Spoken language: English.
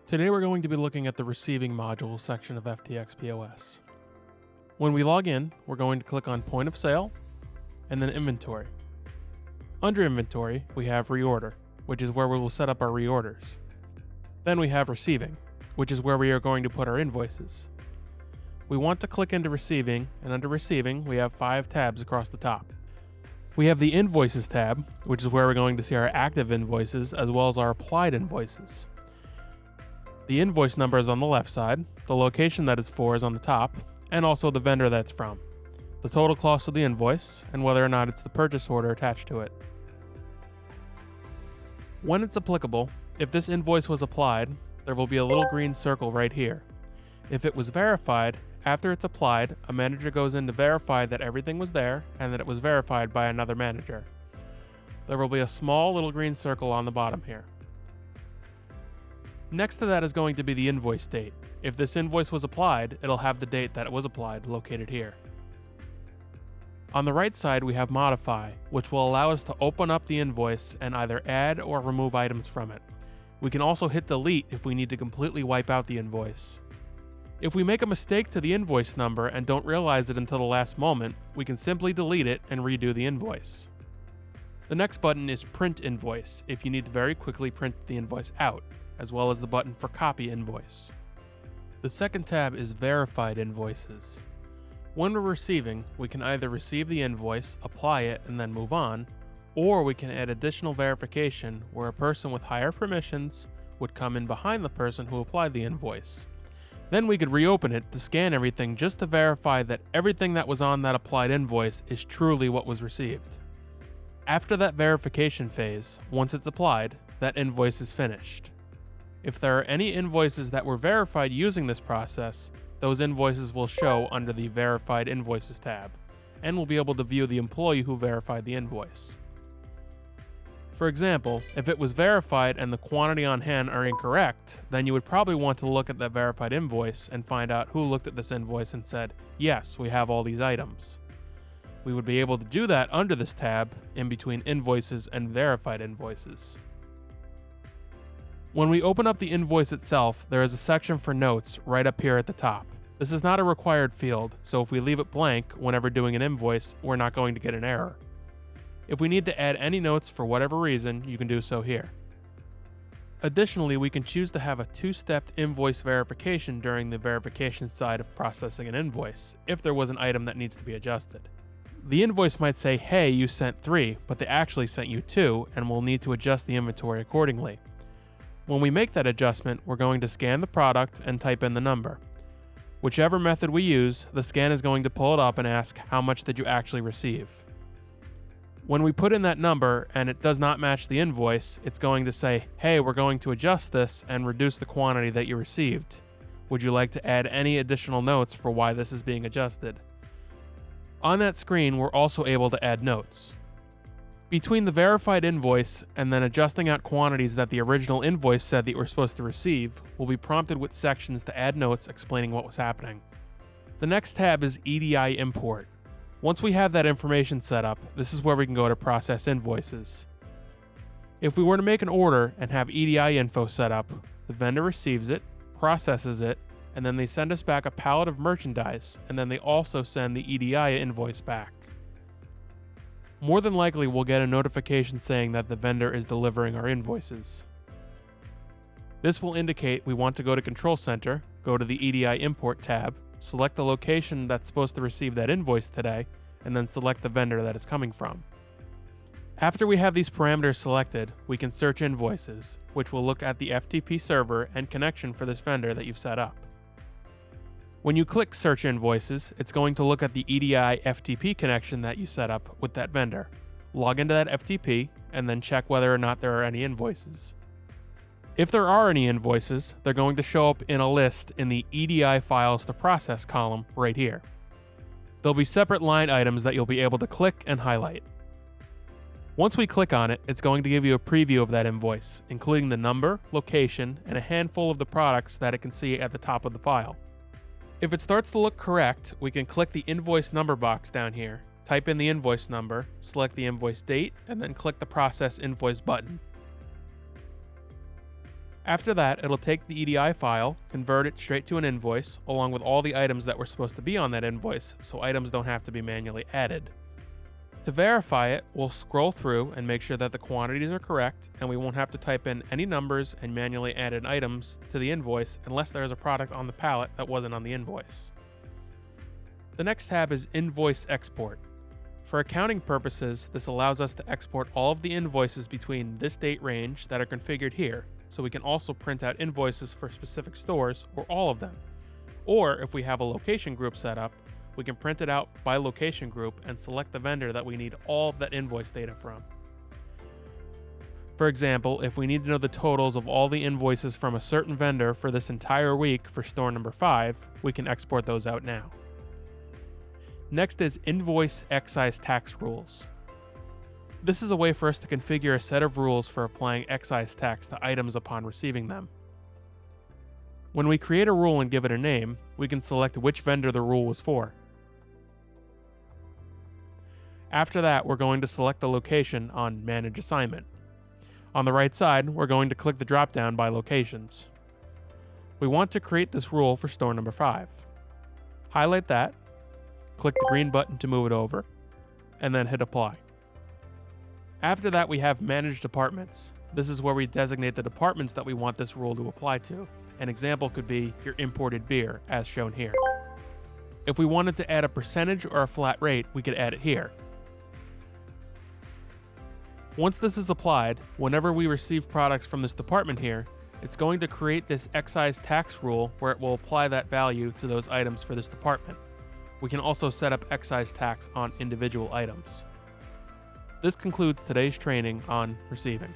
Today we're going to be looking at the Receiving Module section of FTx POS. When we log in, we're going to click on Point of Sale, and then Inventory. Under Inventory, we have Reorder, which is where we will set up our reorders. Then we have Receiving, which is where we are going to put our invoices. We want to click into Receiving, and under Receiving, we have 5 tabs across the top. We have the Invoices tab, which is where we're going to see our active invoices as well as our applied invoices. The invoice number is on the left side, the location that it's for is on the top, and also the vendor that it's from, the total cost of the invoice, and whether or not it's the purchase order attached to it. When it's applicable, if this invoice was applied, there will be a little green circle right here. If it was verified, after it's applied, a manager goes in to verify that everything was there and that it was verified by another manager. There will be a small little green circle on the bottom here. Next to that is going to be the invoice date. If this invoice was applied, it'll have the date that it was applied located here. On the right side, we have Modify, which will allow us to open up the invoice and either add or remove items from it. We can also hit Delete if we need to completely wipe out the invoice. If we make a mistake to the invoice number and don't realize it until the last moment, we can simply delete it and redo the invoice. The next button is Print Invoice if you need to very quickly print the invoice out, as well as the button for Copy Invoice. The second tab is Verified Invoices. When we're receiving, we can either receive the invoice, apply it, and then move on, or we can add additional verification where a person with higher permissions would come in behind the person who applied the invoice. Then we could reopen it to scan everything just to verify that everything that was on that applied invoice is truly what was received. After that verification phase, once it's applied, that invoice is finished. If there are any invoices that were verified using this process, those invoices will show under the Verified Invoices tab, and we'll be able to view the employee who verified the invoice. For example, if it was verified and the quantity on hand are incorrect, then you would probably want to look at that verified invoice and find out who looked at this invoice and said, yes, we have all these items. We would be able to do that under this tab in between Invoices and Verified Invoices. When we open up the invoice itself, there is a section for notes right up here at the top. This is not a required field, so if we leave it blank whenever doing an invoice, we're not going to get an error. If we need to add any notes for whatever reason, you can do so here. Additionally, we can choose to have a 2-step invoice verification during the verification side of processing an invoice, if there was an item that needs to be adjusted. The invoice might say, hey, you sent 3, but they actually sent you 2, and we'll need to adjust the inventory accordingly. When we make that adjustment, we're going to scan the product and type in the number. Whichever method we use, the scan is going to pull it up and ask, how much did you actually receive? When we put in that number and it does not match the invoice, it's going to say, hey, we're going to adjust this and reduce the quantity that you received. Would you like to add any additional notes for why this is being adjusted? On that screen, we're also able to add notes. Between the verified invoice and then adjusting out quantities that the original invoice said that you were supposed to receive, we'll be prompted with sections to add notes explaining what was happening. The next tab is EDI Import. Once we have that information set up, this is where we can go to process invoices. If we were to make an order and have EDI info set up, the vendor receives it, processes it, and then they send us back a pallet of merchandise, and then they also send the EDI invoice back. More than likely, we'll get a notification saying that the vendor is delivering our invoices. This will indicate we want to go to Control Center, go to the EDI Import tab, select the location that's supposed to receive that invoice today, and then select the vendor that it's coming from. After we have these parameters selected, we can search invoices, which will look at the FTP server and connection for this vendor that you've set up. When you click Search Invoices, it's going to look at the EDI FTP connection that you set up with that vendor. Log into that FTP, and then check whether or not there are any invoices. If there are any invoices, they're going to show up in a list in the EDI Files to Process column right here. There'll be separate line items that you'll be able to click and highlight. Once we click on it, it's going to give you a preview of that invoice, including the number, location, and a handful of the products that it can see at the top of the file. If it starts to look correct, we can click the invoice number box down here, type in the invoice number, select the invoice date, and then click the Process Invoice button. After that, it'll take the EDI file, convert it straight to an invoice, along with all the items that were supposed to be on that invoice, so items don't have to be manually added. To verify it, we'll scroll through and make sure that the quantities are correct, and we won't have to type in any numbers and manually added items to the invoice unless there is a product on the pallet that wasn't on the invoice. The next tab is Invoice Export. For accounting purposes, this allows us to export all of the invoices between this date range that are configured here, so we can also print out invoices for specific stores or all of them. Or if we have a location group set up, we can print it out by location group and select the vendor that we need all of that invoice data from. For example, if we need to know the totals of all the invoices from a certain vendor for this entire week for store number 5, we can export those out now. Next is Invoice Excise Tax Rules. This is a way for us to configure a set of rules for applying excise tax to items upon receiving them. When we create a rule and give it a name, we can select which vendor the rule was for. After that, we're going to select the location on Manage Assignment. On the right side, we're going to click the drop-down by locations. We want to create this rule for store number 5. Highlight that, click the green button to move it over, and then hit Apply. After that, we have Manage Departments. This is where we designate the departments that we want this rule to apply to. An example could be your imported beer, as shown here. If we wanted to add a percentage or a flat rate, we could add it here. Once this is applied, whenever we receive products from this department here, it's going to create this excise tax rule where it will apply that value to those items for this department. We can also set up excise tax on individual items. This concludes today's training on receiving.